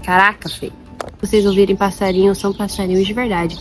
Caraca, Fê. Vocês ouvirem passarinhos, são passarinhos de verdade.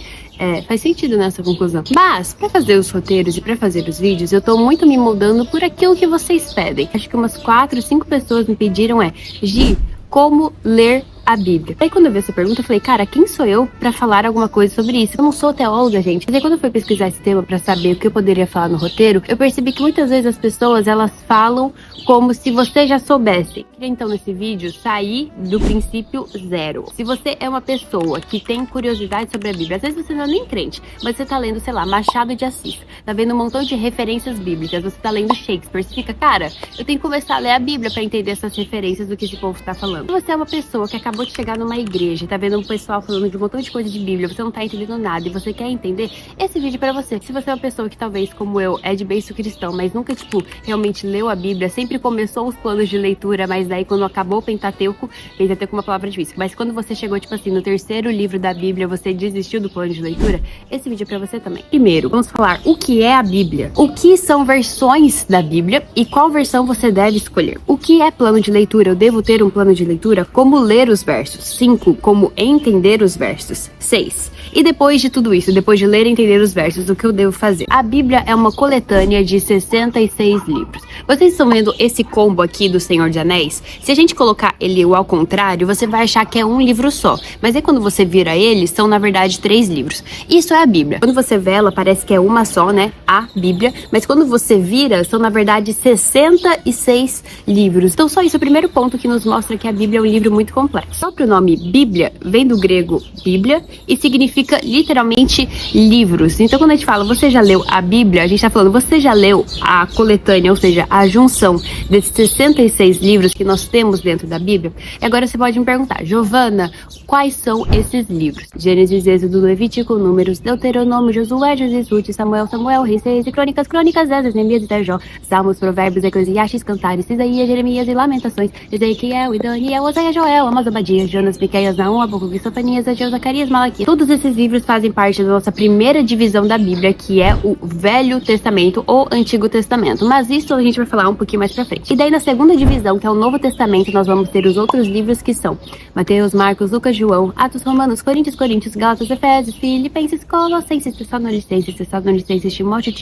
Faz sentido nessa conclusão. Mas, pra fazer os roteiros e pra fazer os vídeos, eu tô muito me moldando por aquilo que vocês pedem. Acho que umas 4, 5 pessoas me pediram Gi, como ler a Bíblia. Aí quando eu vi essa pergunta, eu falei, cara, quem sou eu pra falar alguma coisa sobre isso? Eu não sou teóloga, gente. Mas aí quando eu fui pesquisar esse tema pra saber o que eu poderia falar no roteiro, eu percebi que muitas vezes as pessoas, elas falam como se você já soubesse. Queria então nesse vídeo sair do princípio zero. Se você é uma pessoa que tem curiosidade sobre a Bíblia, às vezes você não é nem crente, mas você tá lendo, sei lá, Machado de Assis, tá vendo um montão de referências bíblicas, você tá lendo Shakespeare, você fica, cara, eu tenho que começar a ler a Bíblia pra entender essas referências do que esse povo tá falando. Se você é uma pessoa que acabou de chegar numa igreja, tá vendo um pessoal falando de um montão de coisa de Bíblia, você não tá entendendo nada e você quer entender, esse vídeo é pra você. Se você é uma pessoa que talvez, como eu, é de berço cristão, mas nunca, realmente leu a Bíblia, sempre começou os planos de leitura, mas daí quando acabou o Pentateuco é uma palavra difícil, mas quando você chegou, no terceiro livro da Bíblia, você desistiu do plano de leitura, esse vídeo é pra você também. Primeiro, vamos falar o que é a Bíblia, o que são versões da Bíblia e qual versão você deve escolher. O que é plano de leitura? Eu devo ter um plano de leitura? Como ler os versos? 5. Como entender os versos. 6. E depois de tudo isso, depois de ler e entender os versos, o que eu devo fazer? A Bíblia é uma coletânea de 66 livros. Vocês estão vendo esse combo aqui do Senhor dos Anéis? Se a gente colocar ele ao contrário, você vai achar que é um livro só. Mas aí quando você vira ele, são na verdade 3 livros. Isso é a Bíblia. Quando você vê ela, parece que é uma só, né? A Bíblia. Mas quando você vira, são na verdade 66 livros. Então só isso é o primeiro ponto que nos mostra que a Bíblia é um livro muito complexo. O próprio nome Bíblia vem do grego Bíblia e significa literalmente livros. Então quando a gente fala, você já leu a Bíblia? A gente tá falando, você já leu a coletânea, ou seja, a junção desses 66 livros que nós temos dentro da Bíblia? E agora você pode me perguntar, Giovana, quais são esses livros? Gênesis, Êxodo, Levítico, Números, Deuteronômio, Josué, Juízes, Ruth, Samuel, Reis, e Crônicas, Esdras, Neemias e Jó, Salmos, Provérbios, Eclesiastes, Cantares, Isaías, Jeremias e Lamentações, Ezequiel e Daniel, Oséias, Joel, Amós, Obadias, Jonas, Miqueias, Naum, Abacuque, Sofonias, Ageu, Zacarias, Malaquias. Todos esses livros fazem parte da nossa primeira divisão da Bíblia, que é o Velho Testamento ou Antigo Testamento. Mas isso a gente vai falar um pouquinho mais pra frente. E daí na segunda divisão, que é o Novo Testamento, nós vamos ter os outros livros que são Mateus, Marcos, Lucas, João, Atos, Romanos, Coríntios, Gálatas, Efésios, Filipenses, Colossenses, Tessalonicenses, Timóteo,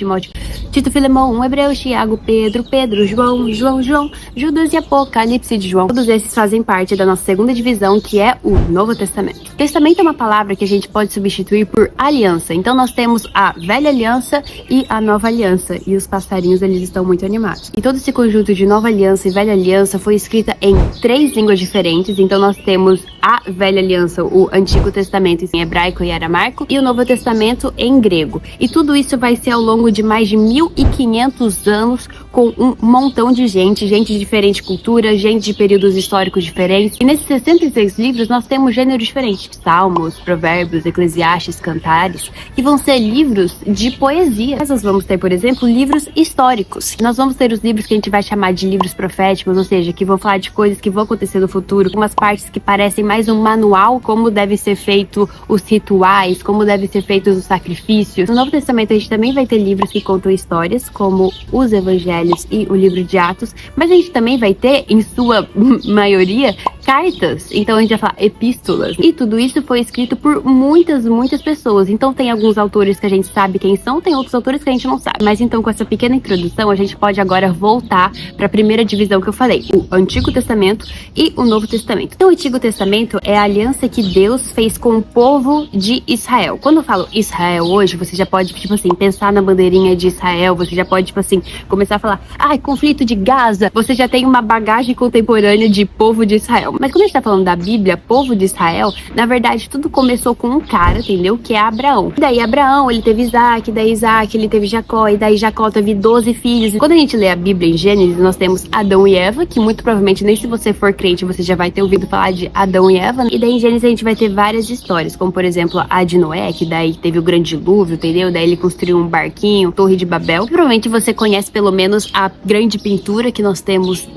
Tito, Filemão, Hebreus, Tiago, Pedro, João, Judas e Apocalipse de João. Todos esses fazem parte da nossa segunda divisão, que é o Novo Testamento. Testamento é uma palavra que a gente pode substituir por aliança. Então nós temos a Velha Aliança e a Nova Aliança. E os passarinhos, eles estão muito animados. E todo esse conjunto de Nova Aliança e Velha Aliança foi escrita em 3 línguas diferentes. Então nós temos a Velha Aliança, o Antigo Testamento em hebraico e aramaico, e o Novo Testamento em grego. E tudo isso vai ser ao longo de mais de 1500 anos, com um montão de gente de diferente cultura, gente de períodos históricos diferentes. E nesses 66 livros nós temos gêneros diferentes. Salmos, Provérbios, Eclesiastes, Cantares, que vão ser livros de poesia. Mas nós vamos ter, por exemplo, livros históricos. Nós vamos ter os livros que a gente vai chamar de livros proféticos, ou seja, que vão falar de coisas que vão acontecer no futuro, umas partes que parecem mais um manual, como deve ser feito os rituais, como devem ser feitos os sacrifícios. No Novo Testamento a gente também vai ter livros que contam histórias, como os Evangelhos e o livro de Atos, mas a gente também vai ter, em sua maioria, cartas. Então a gente vai falar epístolas. E tudo isso foi escrito por muitas pessoas. Então tem alguns autores que a gente sabe quem são, tem outros autores que a gente não sabe. Mas então com essa pequena introdução, a gente pode agora voltar para a primeira divisão que eu falei, o Antigo Testamento e o Novo Testamento. Então o Antigo Testamento é a aliança que Deus fez com o povo de Israel. Quando eu falo Israel hoje, você já pode, pensar na bandeirinha de Israel, você já pode, começar a falar, conflito de Gaza, você já tem uma bagagem contemporânea de povo de Israel. Mas quando a gente tá falando da Bíblia, povo de Israel, na verdade tudo começou com um cara, entendeu? Que é Abraão. E daí Abraão, ele teve Isaac, daí Isaac, ele teve Jacó, e daí Jacó teve 12 filhos. E quando a gente lê a Bíblia em Gênesis, nós temos Adão e Eva, que muito provavelmente nem se você for crente, você já vai ter ouvido falar de Adão e Eva. E daí em Gênesis a gente vai ter várias histórias, como por exemplo a de Noé, que daí teve o grande dilúvio, entendeu? Daí ele construiu um barquinho, Torre de Babel. Provavelmente você conhece pelo menos a grande pintura que nós temos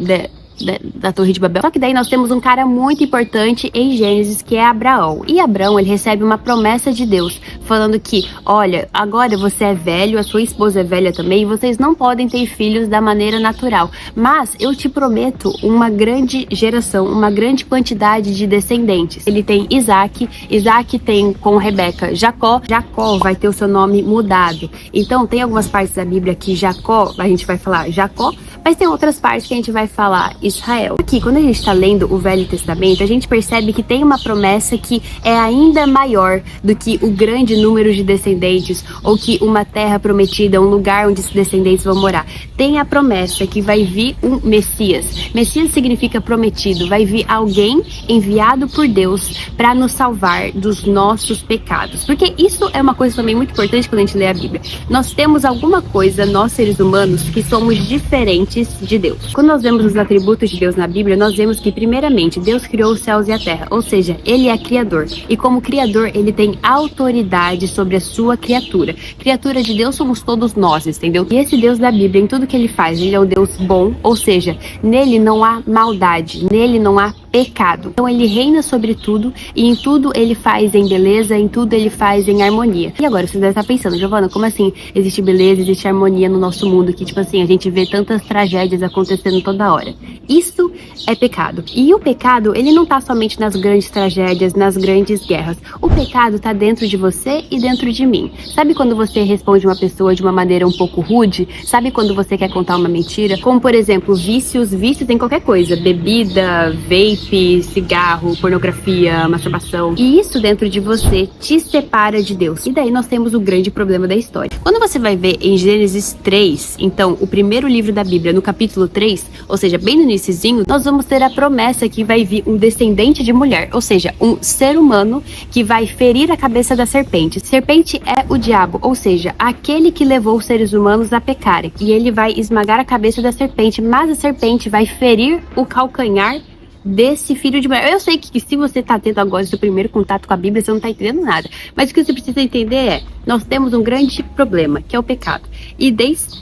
da Torre de Babel. Só que daí nós temos um cara muito importante em Gênesis, que é Abraão. E Abraão, ele recebe uma promessa de Deus, falando que, olha, agora você é velho, a sua esposa é velha também, e vocês não podem ter filhos da maneira natural. Mas eu te prometo uma grande geração, uma grande quantidade de descendentes. Ele tem Isaac, Isaac tem com Rebeca Jacó, Jacó vai ter o seu nome mudado. Então tem algumas partes da Bíblia que Jacó, a gente vai falar Jacó, mas tem outras partes que a gente vai falar Israel. Aqui, quando a gente está lendo o Velho Testamento, a gente percebe que tem uma promessa que é ainda maior do que o grande número de descendentes, ou que uma terra prometida, um lugar onde esses descendentes vão morar. Tem a promessa que vai vir um Messias. Messias significa prometido. Vai vir alguém enviado por Deus para nos salvar dos nossos pecados. Porque isso é uma coisa também muito importante quando a gente lê a Bíblia. Nós temos alguma coisa, nós seres humanos, que somos diferentes de Deus. Quando nós vemos os atributos de Deus na Bíblia, nós vemos que, primeiramente, Deus criou os céus e a terra. Ou seja, Ele é Criador. E como Criador, Ele tem autoridade sobre a sua criatura. Criatura de Deus somos todos nós, entendeu? E esse Deus da Bíblia, em tudo que Ele faz, Ele é um Deus bom. Ou seja, nele não há maldade, nele não há pecado. Então ele reina sobre tudo e em tudo ele faz em beleza, em tudo ele faz em harmonia. E agora você deve estar pensando, Giovana, como assim existe beleza, existe harmonia no nosso mundo que, tipo assim, a gente vê tantas tragédias acontecendo toda hora? Isso é pecado. E o pecado, ele não tá somente nas grandes tragédias, nas grandes guerras. O pecado tá dentro de você e dentro de mim. Sabe quando você responde uma pessoa de uma maneira um pouco rude? Sabe quando você quer contar uma mentira? Como, por exemplo, vícios em qualquer coisa. Bebida, vape, cigarro, pornografia, masturbação. E isso dentro de você te separa de Deus. E daí nós temos o grande problema da história. Quando você vai ver em Gênesis 3, então, o primeiro livro da Bíblia, no capítulo 3, ou seja, bem no iniciozinho, nós vamos ter a promessa que vai vir um descendente de mulher, ou seja, um ser humano que vai ferir a cabeça da serpente. Serpente é o diabo, ou seja, aquele que levou os seres humanos a pecarem. E ele vai esmagar a cabeça da serpente, mas a serpente vai ferir o calcanhar desse filho de mulher. Eu sei que se você tá tendo agora seu primeiro contato com a Bíblia, você não tá entendendo nada. Mas o que você precisa entender é, nós temos um grande problema, que é o pecado. E desde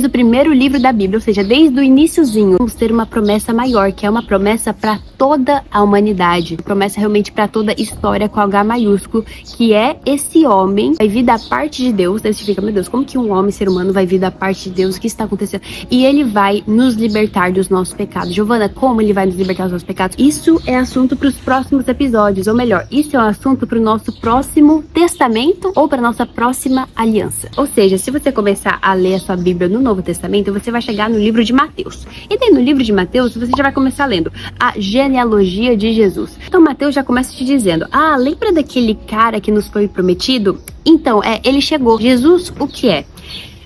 o primeiro livro da Bíblia, ou seja, desde o iniciozinho, vamos ter uma promessa maior, que é uma promessa para toda a humanidade. Promessa realmente para toda a história com H maiúsculo, que é esse homem vai vir da parte de Deus. Daí você fica, meu Deus, como que um homem, ser humano, vai vir da parte de Deus? O que está acontecendo? E ele vai nos libertar dos nossos pecados. Giovana, como ele vai nos libertar dos nossos pecados? Isso é assunto para os próximos episódios, ou melhor, isso é um assunto para o nosso próximo testamento ou para nossa próxima aliança. Ou seja, se você começar a ler a sua Bíblia no Novo Testamento, você vai chegar no livro de Mateus. E daí no livro de Mateus, você já vai começar lendo a genealogia de Jesus. Então Mateus já começa te dizendo, lembra daquele cara que nos foi prometido? Então, ele chegou. Jesus, o que é?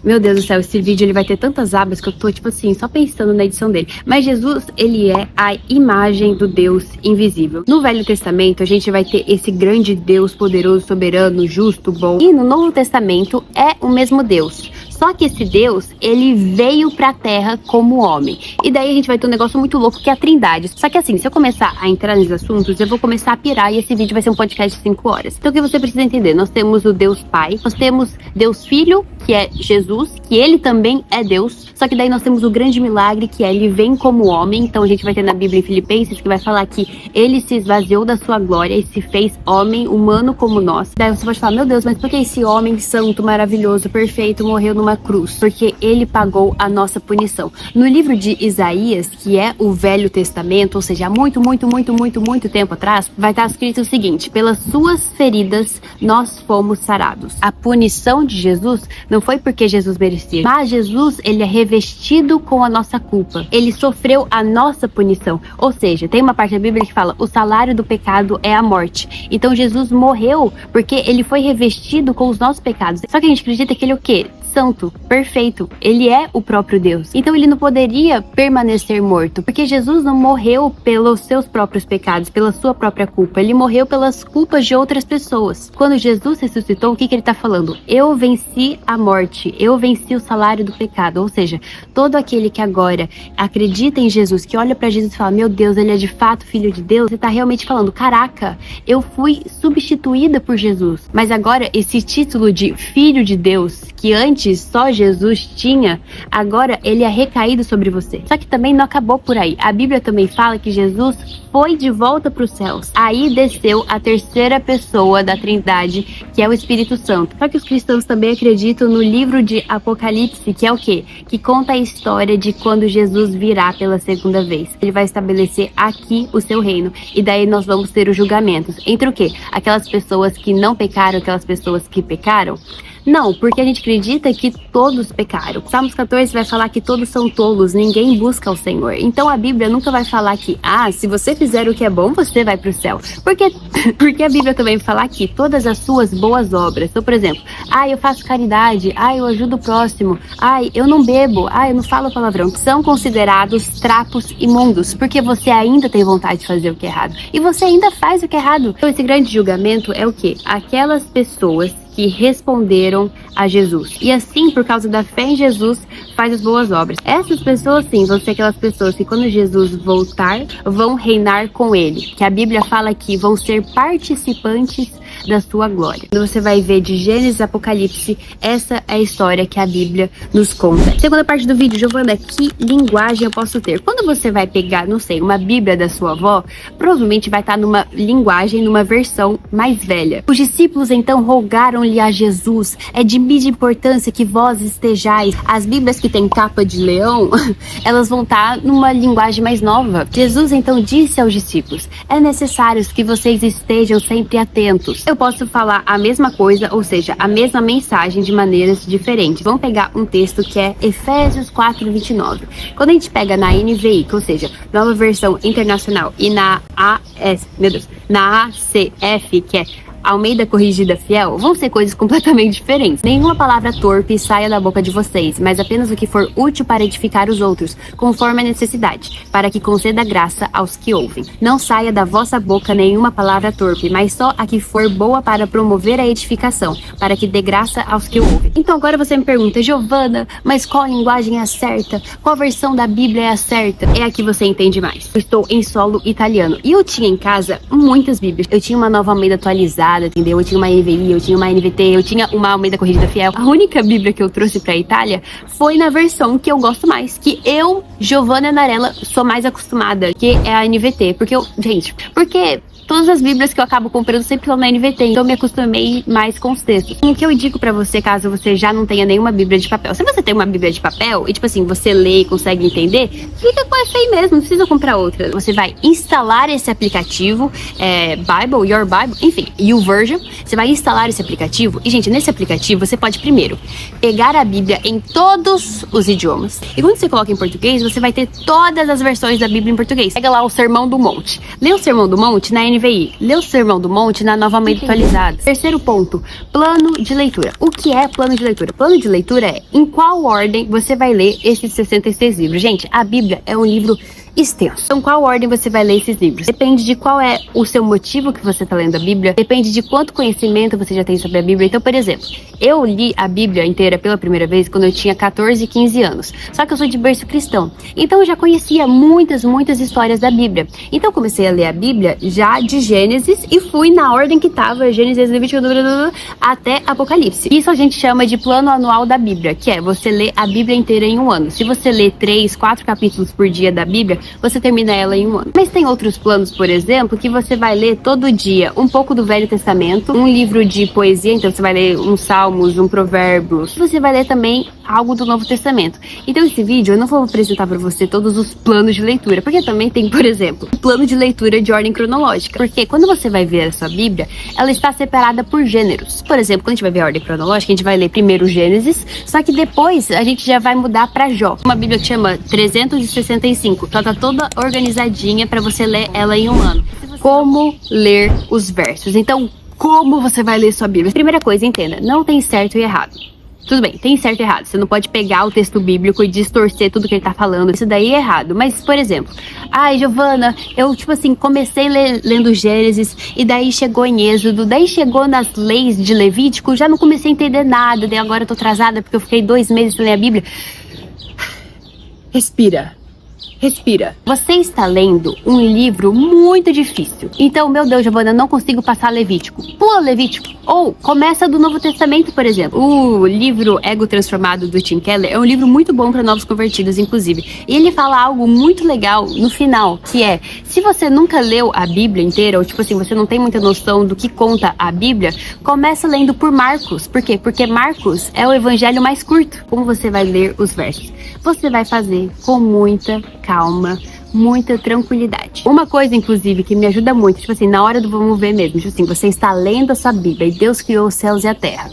Meu Deus do céu, esse vídeo ele vai ter tantas abas que eu tô, tipo assim, só pensando na edição dele. Mas Jesus, ele é a imagem do Deus invisível. No Velho Testamento, a gente vai ter esse grande Deus poderoso, soberano, justo, bom. E no Novo Testamento, é o mesmo Deus. Só que esse Deus, ele veio pra Terra como homem. E daí a gente vai ter um negócio muito louco que é a Trindade. Só que assim, se eu começar a entrar nesses assuntos, eu vou começar a pirar e esse vídeo vai ser um podcast de 5 horas. Então o que você precisa entender? Nós temos o Deus Pai, nós temos Deus Filho, que é Jesus, que ele também é Deus. Só que daí nós temos o grande milagre, que é ele vem como homem. Então a gente vai ter na Bíblia em Filipenses, que vai falar que ele se esvaziou da sua glória e se fez homem, humano como nós. Daí você pode falar, meu Deus, mas por que esse homem santo, maravilhoso, perfeito, morreu numa cruz? Porque ele pagou a nossa punição. No livro de Isaías, que é o Velho Testamento, ou seja, há muito tempo atrás, vai estar escrito o seguinte: pelas suas feridas nós fomos sarados. A punição de Jesus não foi porque Jesus merecia, mas Jesus, ele é revestido com a nossa culpa. Ele sofreu a nossa punição. Ou seja, tem uma parte da Bíblia que fala, o salário do pecado é a morte. Então Jesus morreu porque ele foi revestido com os nossos pecados. Só que a gente acredita que ele é o quê? Santo, perfeito, ele é o próprio Deus. Então ele não poderia permanecer morto, porque Jesus não morreu pelos seus próprios pecados, pela sua própria culpa, ele morreu pelas culpas de outras pessoas. Quando Jesus ressuscitou, o que ele está falando? Eu venci a morte, eu venci o salário do pecado. Ou seja, todo aquele que agora acredita em Jesus, que olha para Jesus e fala, meu Deus, ele é de fato filho de Deus, você está realmente falando, caraca, eu fui substituída por Jesus. Mas agora esse título de filho de Deus, que antes antes só Jesus tinha, agora ele é recaído sobre você. Só que também não acabou por aí. A Bíblia também fala que Jesus foi de volta para os céus. Aí desceu a terceira pessoa da Trindade, que é o Espírito Santo. Só que os cristãos também acreditam no livro de Apocalipse, que é o quê? Que conta a história de quando Jesus virá pela segunda vez. Ele vai estabelecer aqui o seu reino. E daí nós vamos ter os julgamentos. Entre o quê? Aquelas pessoas que não pecaram, aquelas pessoas que pecaram. Não, porque a gente acredita que todos pecaram. Salmos 14 vai falar que todos são tolos, ninguém busca o Senhor. Então a Bíblia nunca vai falar que, se você fizer o que é bom, você vai pro céu. Porque a Bíblia também vai falar que todas as suas boas obras, então, por exemplo, eu faço caridade, eu ajudo o próximo, eu não bebo, eu não falo palavrão, são considerados trapos imundos, porque você ainda tem vontade de fazer o que é errado. E você ainda faz o que é errado. Então esse grande julgamento é o quê? Aquelas pessoas que responderam a Jesus. E assim, por causa da fé em Jesus, faz as boas obras. Essas pessoas, sim, vão ser aquelas pessoas que quando Jesus voltar, vão reinar com ele. Que a Bíblia fala que vão ser participantes da sua glória. Quando você vai ver de Gênesis a Apocalipse, essa é a história que a Bíblia nos conta. Segunda parte do vídeo, Giovana, que linguagem eu posso ter? Quando você vai pegar, não sei, uma Bíblia da sua avó, provavelmente vai estar numa linguagem, numa versão mais velha. Os discípulos então rogaram-lhe a Jesus: é de mídia importância que vós estejais. As Bíblias que tem capa de leão, elas vão estar numa linguagem mais nova. Jesus então disse aos discípulos: é necessário que vocês estejam sempre atentos. Eu posso falar a mesma coisa, ou seja, a mesma mensagem de maneiras diferentes. Vamos pegar um texto que é Efésios 4:29. Quando a gente pega na NVI, ou seja, Nova Versão Internacional, e na ACF, que é Almeida Corrigida Fiel, vão ser coisas completamente diferentes. Nenhuma palavra torpe saia da boca de vocês, mas apenas o que for útil para edificar os outros, conforme a necessidade, para que conceda graça aos que ouvem. Não saia da vossa boca nenhuma palavra torpe, mas só a que for boa para promover a edificação, para que dê graça aos que ouvem. Então agora você me pergunta: Giovana, mas qual linguagem é a certa? Qual versão da Bíblia é a certa? É a que você entende mais. Eu estou em solo italiano e eu tinha em casa muitas Bíblias. Eu tinha uma Nova Almeida atualizada, entendeu? Eu tinha uma NVI, eu tinha uma NVT, eu tinha uma Almeida Corrigida Fiel. A única Bíblia que eu trouxe pra Itália foi na versão que eu gosto mais, que eu, Giovana Narella, sou mais acostumada, que é a NVT. Porque todas as Bíblias que eu acabo comprando sempre são na NVT, então eu me acostumei mais com os textos. O que eu indico pra você, caso você já não tenha nenhuma Bíblia de papel: se você tem uma Bíblia de papel e, você lê e consegue entender, fica com essa aí mesmo, não precisa comprar outra. Você vai instalar esse aplicativo, Bible, Your Bible, enfim, YouVersion. Você vai instalar esse aplicativo e, gente, nesse aplicativo você pode primeiro pegar a Bíblia em todos os idiomas. E quando você coloca em português, você vai ter todas as versões da Bíblia em português. Pega lá o Sermão do Monte. Lê o Sermão do Monte na NVI. Lê o Sermão do Monte na Nova Almeida Atualizada. Terceiro ponto, plano de leitura. O que é plano de leitura? Plano de leitura é em qual ordem você vai ler esses 66 livros. Gente, a Bíblia é um livro extenso. Então, qual ordem você vai ler esses livros? Depende de qual é o seu motivo que você está lendo a Bíblia, depende de quanto conhecimento você já tem sobre a Bíblia. Então, por exemplo, eu li a Bíblia inteira pela primeira vez quando eu tinha 14, 15 anos. Só que eu sou de berço cristão. Então, eu já conhecia muitas histórias da Bíblia. Então, eu comecei a ler a Bíblia já de Gênesis e fui na ordem que estava, Gênesis, Levítico, até Apocalipse. Isso a gente chama de plano anual da Bíblia, que é você ler a Bíblia inteira em um ano. Se você lê 3, 4 capítulos por dia da Bíblia, você termina ela em um ano. Mas tem outros planos, por exemplo, que você vai ler todo dia um pouco do Velho Testamento, um livro de poesia, então você vai ler uns Salmos, um Provérbios. Você vai ler também algo do Novo Testamento. Então esse vídeo eu não vou apresentar para você todos os planos de leitura, porque também tem, por exemplo, o plano de leitura de ordem cronológica. Porque quando você vai ver a sua Bíblia, ela está separada por gêneros. Por exemplo, quando a gente vai ver a ordem cronológica, a gente vai ler primeiro Gênesis, só que depois a gente já vai mudar para Jó. Uma Bíblia que chama 365. Ela tá toda organizadinha para você ler ela em um ano. Como ler os versos? Então, como você vai ler sua Bíblia? Primeira coisa, entenda, não tem certo e errado. Tudo bem, tem certo e errado. Você não pode pegar o texto bíblico e distorcer tudo que ele tá falando. Isso daí é errado. Mas, por exemplo, Giovana, eu, comecei lendo Gênesis, e daí chegou em Êxodo, daí chegou nas leis de Levítico, já não comecei a entender nada, daí agora eu tô atrasada porque eu fiquei 2 meses sem ler a Bíblia. Respira. respira. Você está lendo um livro muito difícil. Então, meu Deus, Giovana, não consigo passar Levítico. Pula Levítico. Ou começa do Novo Testamento, por exemplo. O livro Ego Transformado do Tim Keller é um livro muito bom para novos convertidos, inclusive. E ele fala algo muito legal no final, que é, se você nunca leu a Bíblia inteira, ou tipo assim, você não tem muita noção do que conta a Bíblia, começa lendo por Marcos. Por quê? Porque Marcos é o evangelho mais curto. Como você vai ler os versos? Você vai fazer com muita calma, muita tranquilidade. Uma coisa, inclusive, que me ajuda muito, tipo assim, na hora do vamos ver mesmo, tipo assim, você está lendo a sua Bíblia e Deus criou os céus e a terra.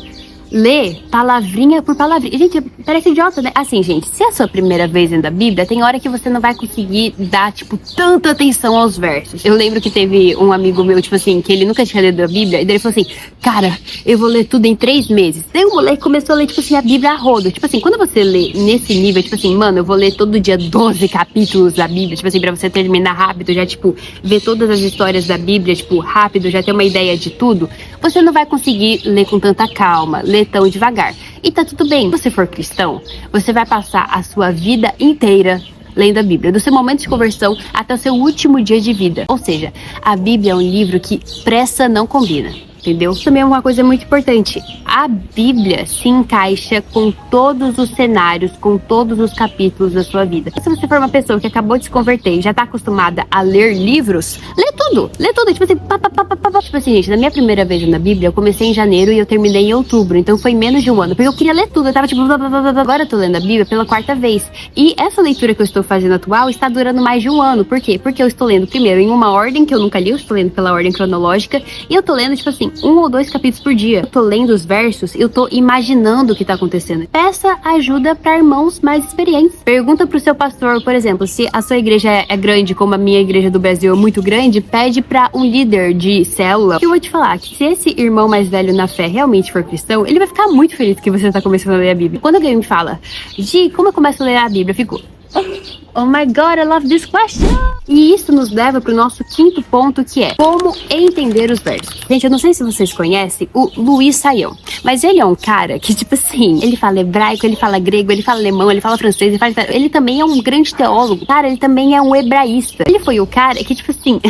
Lê palavrinha por palavrinha. Gente, parece idiota, né? Assim, gente, se é a sua primeira vez lendo a Bíblia, tem hora que você não vai conseguir dar, tipo, tanta atenção aos versos. Eu lembro que teve um amigo meu, tipo assim, que ele nunca tinha lido a Bíblia, e daí ele falou assim, cara, eu vou ler tudo em 3 meses. Daí o moleque começou a ler, tipo assim, a Bíblia a rodo. Tipo assim, quando você lê nesse nível, tipo assim, mano, eu vou ler todo dia 12 capítulos da Bíblia, tipo assim, pra você terminar rápido, já, tipo, ver todas as histórias da Bíblia, tipo, rápido, já ter uma ideia de tudo, você não vai conseguir ler com tanta calma, ler tão devagar. E tá tudo bem. Se você for cristão, você vai passar a sua vida inteira lendo a Bíblia, do seu momento de conversão até o seu último dia de vida. Ou seja, a Bíblia é um livro que pressa não combina. Entendeu? Também é uma coisa muito importante. A Bíblia se encaixa com todos os cenários, com todos os capítulos da sua vida. Se você for uma pessoa que acabou de se converter e já tá acostumada a ler livros, lê tudo. Lê tudo. Tipo assim, tipo assim, gente, na minha primeira vez na Bíblia, eu comecei em janeiro e eu terminei em outubro. Então foi menos de um ano. Porque eu queria ler tudo. Eu tava tipo, agora eu tô lendo a Bíblia pela 4ª vez. E essa leitura que eu estou fazendo atual está durando mais de um ano. Por quê? Porque eu estou lendo primeiro em uma ordem que eu nunca li, eu estou lendo pela ordem cronológica. E eu tô lendo, tipo assim, 1 ou 2 capítulos por dia. Eu tô lendo os versos, eu tô imaginando o que tá acontecendo. Peça ajuda para irmãos mais experientes. Pergunta pro seu pastor, por exemplo, se a sua igreja é grande, como a minha igreja do Brasil é muito grande, pede pra um líder de célula. Eu vou te falar que se esse irmão mais velho na fé realmente for cristão, ele vai ficar muito feliz que você tá começando a ler a Bíblia. Quando alguém me fala, Gi, como eu começo a ler a Bíblia? Eu fico, oh my God, I love this question. E isso nos leva pro nosso 5º ponto, que é como entender os versos. Gente, eu não sei se vocês conhecem o Luiz Saião, mas ele é um cara que, tipo assim, ele fala hebraico, ele fala grego, ele fala alemão, ele fala francês, ele também é um grande teólogo. Cara, ele também é um hebraísta. Ele foi o cara que, tipo assim,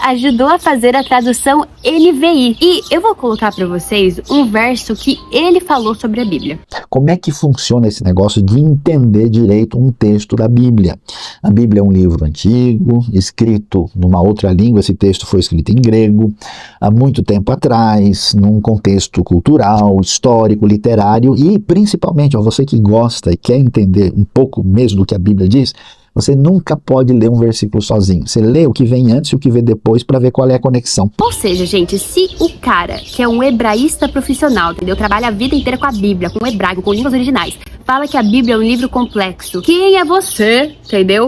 ajudou a fazer a tradução NVI. E eu vou colocar pra vocês um verso que ele falou sobre a Bíblia. Como é que funciona esse negócio de entender direito um texto da Bíblia? A Bíblia é um livro antigo, escrito numa outra língua. Esse texto foi escrito em grego, há muito tempo atrás, num contexto cultural, histórico, literário, e principalmente, ó, você que gosta e quer entender um pouco mesmo do que a Bíblia diz, você nunca pode ler um versículo sozinho. Você lê o que vem antes e o que vem depois para ver qual é a conexão. Ou seja, gente, se o cara que é um hebraísta profissional, entendeu? Trabalha a vida inteira com a Bíblia, com o hebraico, com línguas originais, fala que a Bíblia é um livro complexo. Quem é você, entendeu?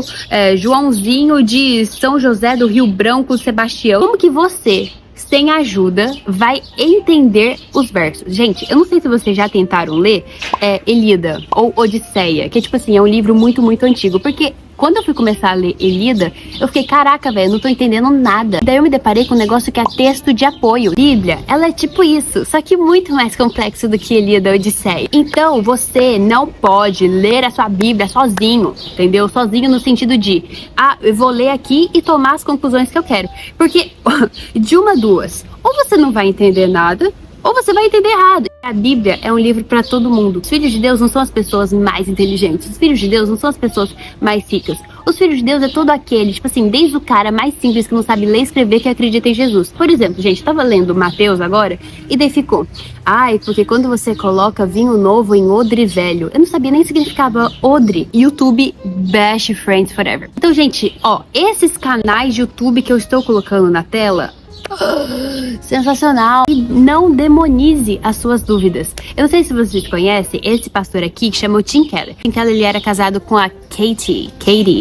Joãozinho de São José do Rio Branco, Sebastião. Como que você, sem ajuda, vai entender os versos? Gente, eu não sei se vocês já tentaram ler Ilíada ou Odisseia, que tipo assim, é um livro muito, muito antigo, porque quando eu fui começar a ler Ilíada, eu fiquei, caraca, velho, não tô entendendo nada. Daí eu me deparei com um negócio que é texto de apoio. Bíblia, ela é tipo isso, só que muito mais complexo do que Ilíada ou Odisseia. Então, você não pode ler a sua Bíblia sozinho, entendeu? Sozinho no sentido de, eu vou ler aqui e tomar as conclusões que eu quero. Porque, de uma duas, ou você não vai entender nada, ou você vai entender errado. A Bíblia é um livro para todo mundo. Os filhos de Deus não são as pessoas mais inteligentes. Os filhos de Deus não são as pessoas mais ricas. Os filhos de Deus é todo aquele, tipo assim, desde o cara mais simples que não sabe ler e escrever, que acredita em Jesus. Por exemplo, gente, eu tava lendo Mateus agora e daí ficou, porque quando você coloca vinho novo em odre velho, eu não sabia nem o que significava odre. YouTube, best friends forever. Então, gente, esses canais de YouTube que eu estou colocando na tela, sensacional. E não demonize as suas dúvidas. Eu não sei se vocês conhecem esse pastor aqui que chama o Tim Keller. Tim Keller, ele era casado com a Katie.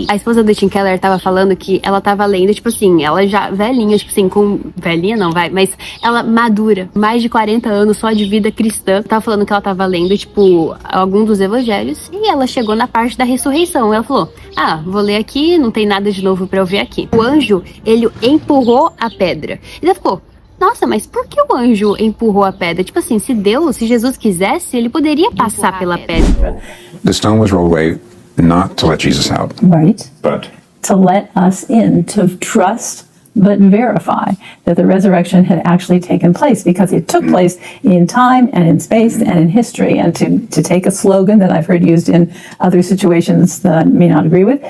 A esposa do Tim Keller tava falando que ela tava lendo, tipo assim, ela já velhinha, tipo assim, velhinha não, mas ela madura, mais de 40 anos só de vida cristã. Tava falando que ela tava lendo, tipo, algum dos evangelhos, e ela chegou na parte da ressurreição. Ela falou, vou ler aqui, não tem nada de novo pra eu ver aqui. O anjo, ele empurrou a pedra. E ela ficou, nossa, mas por que o anjo empurrou a pedra? Tipo assim, se Jesus quisesse, ele poderia passar pela pedra. The stone was rolled away. not to let Jesus out, Right. but To let us in, to trust but verify that the resurrection had actually taken place, because it took place in time and in space and in history. And to take a slogan that I've heard used in other situations that I may not agree with,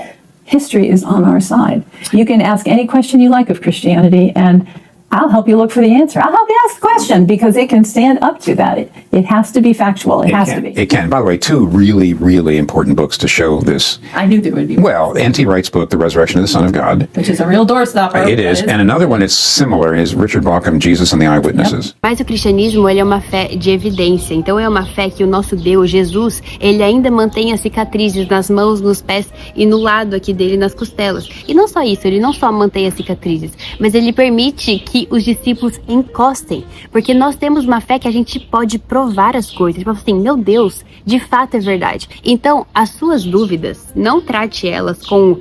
history is on our side. You can ask any question you like of Christianity, and I'll help you look for the answer. I'll help you ask the question, because it can stand up to that. It has to be factual. It has to be. It can. By the way, two really, really important books to show this. I knew there would be. Well, N.T. Wright's book, The Resurrection of the Son of God. Which is a real doorstopper. It is. And another one that's similar is Richard Bauckham, Jesus and the Eyewitnesses. Mas o cristianismo, ele é uma fé de evidência. Então é uma fé que o nosso Deus, Jesus, ele ainda mantém as cicatrizes nas mãos, nos pés e no lado aqui dele, nas costelas. E não só isso, ele não só mantém as cicatrizes, mas ele permite que os discípulos encostem. Porque nós temos uma fé que a gente pode provar as coisas. Tipo assim, meu Deus, de fato é verdade. Então, as suas dúvidas, não trate elas com...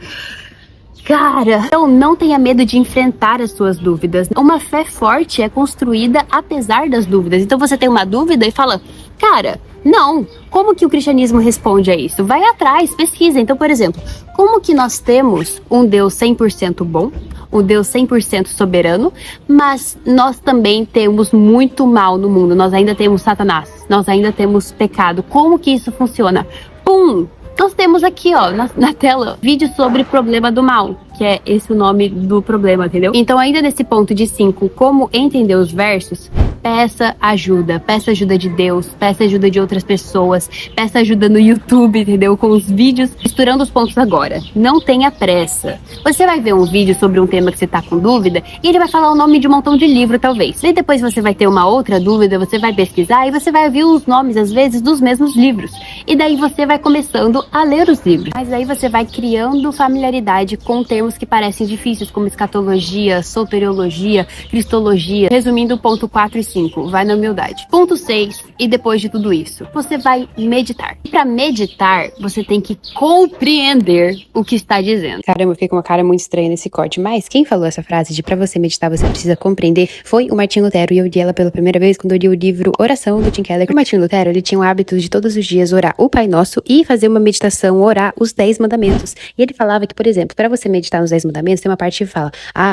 Cara, então não tenha medo de enfrentar as suas dúvidas. Uma fé forte é construída apesar das dúvidas. Então você tem uma dúvida e fala, cara, não, como que o cristianismo responde a isso? Vai atrás, pesquisa. Então, por exemplo, como que nós temos um Deus 100% bom, um Deus 100% soberano, mas nós também temos muito mal no mundo, nós ainda temos Satanás, nós ainda temos pecado. Como que isso funciona? Pum! Nós temos aqui, ó, na tela, vídeo sobre problema do mal, que é esse o nome do problema, entendeu? Então, ainda nesse ponto de 5, como entender os versos, peça ajuda de Deus, peça ajuda de outras pessoas, peça ajuda no YouTube, entendeu? Com os vídeos, misturando os pontos agora. Não tenha pressa. Você vai ver um vídeo sobre um tema que você tá com dúvida e ele vai falar o nome de um montão de livro, talvez. E depois você vai ter uma outra dúvida, você vai pesquisar e você vai ver os nomes, às vezes, dos mesmos livros. E daí você vai começando a ler os livros. Mas aí você vai criando familiaridade com termos que parecem difíceis, como escatologia, soteriologia, cristologia. Resumindo, ponto 4 e 5, vai na humildade. Ponto 6, e depois de tudo isso, você vai meditar. E para meditar, você tem que compreender o que está dizendo. Caramba, eu fiquei com uma cara muito estranha nesse corte, mas quem falou essa frase de pra você meditar, você precisa compreender, foi o Martinho Lutero, e eu li ela pela primeira vez quando eu li o livro Oração, do Tim Keller. O Martinho Lutero, ele tinha o hábito de todos os dias orar o Pai Nosso e fazer uma meditação, orar os 10 mandamentos. E ele falava que, por exemplo, para você meditar nos 10 mandamentos, tem uma parte que fala,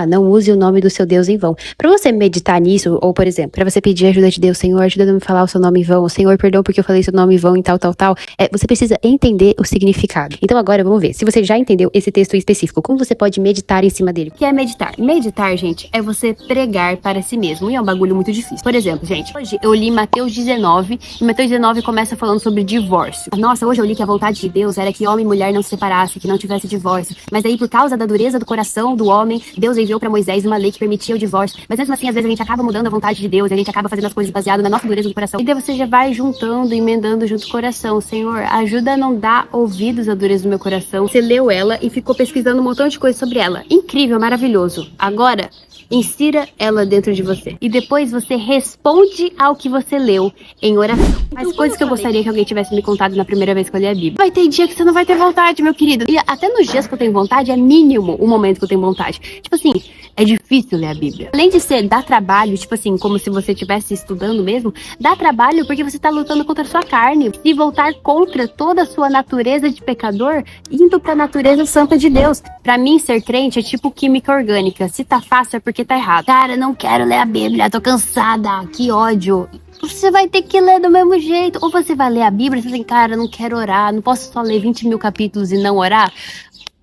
não use o nome do seu Deus em vão. Para você meditar nisso, ou por exemplo, para você pedir ajuda de Deus, Senhor, ajuda a me falar o seu nome em vão, Senhor, perdão porque eu falei seu nome em vão e tal, você precisa entender o significado. Então agora vamos ver, se você já entendeu esse texto específico, como você pode meditar em cima dele? O que é meditar? Meditar, gente, é você pregar para si mesmo, e é um bagulho muito difícil. Por exemplo, gente, hoje eu li Mateus 19, e Mateus 19 começa falando sobre divórcio. Nossa, hoje eu li que a vontade de Deus era que homem e mulher não se separassem, que não tivesse divórcio. Mas aí, por causa da dureza do coração do homem, Deus enviou para Moisés uma lei que permitia o divórcio. Mas mesmo assim, às vezes a gente acaba mudando a vontade de Deus, a gente acaba fazendo as coisas baseado na nossa dureza do coração. E daí você já vai juntando, emendando junto com o coração. Senhor, ajuda a não dar ouvidos à dureza do meu coração. Você leu ela e ficou pesquisando um montão de coisa sobre ela. Incrível, maravilhoso. Agora, insira ela dentro de você. E depois você responde ao que você leu em oração. Mas coisas que eu gostaria que alguém tivesse me contado na primeira vez que eu li a Bíblia. Vai ter dia que você não vai ter vontade, meu querido. E até nos dias que eu tenho vontade, é mínimo o momento que eu tenho vontade. Tipo assim, é difícil ler a Bíblia. Além de ser dar trabalho, tipo assim, como se você estivesse estudando mesmo, dá trabalho porque você tá lutando contra a sua carne. E voltar contra toda a sua natureza de pecador, indo pra natureza santa de Deus. Pra mim, ser crente é tipo química orgânica. Se tá fácil é porque tá errado. Cara, não quero ler a Bíblia, tô cansada, que ódio. Você vai ter que ler do mesmo jeito. Ou você vai ler a Bíblia e você assim, cara, não quero orar, não posso só ler 20 mil capítulos e não orar.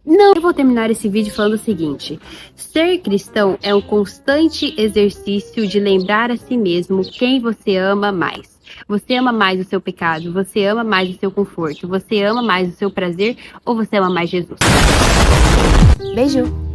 Não, eu vou terminar esse vídeo falando o seguinte: ser cristão é um constante exercício de lembrar a si mesmo quem você ama mais. Você ama mais o seu pecado? Você ama mais o seu conforto? Você ama mais o seu prazer? Ou você ama mais Jesus? Beijo!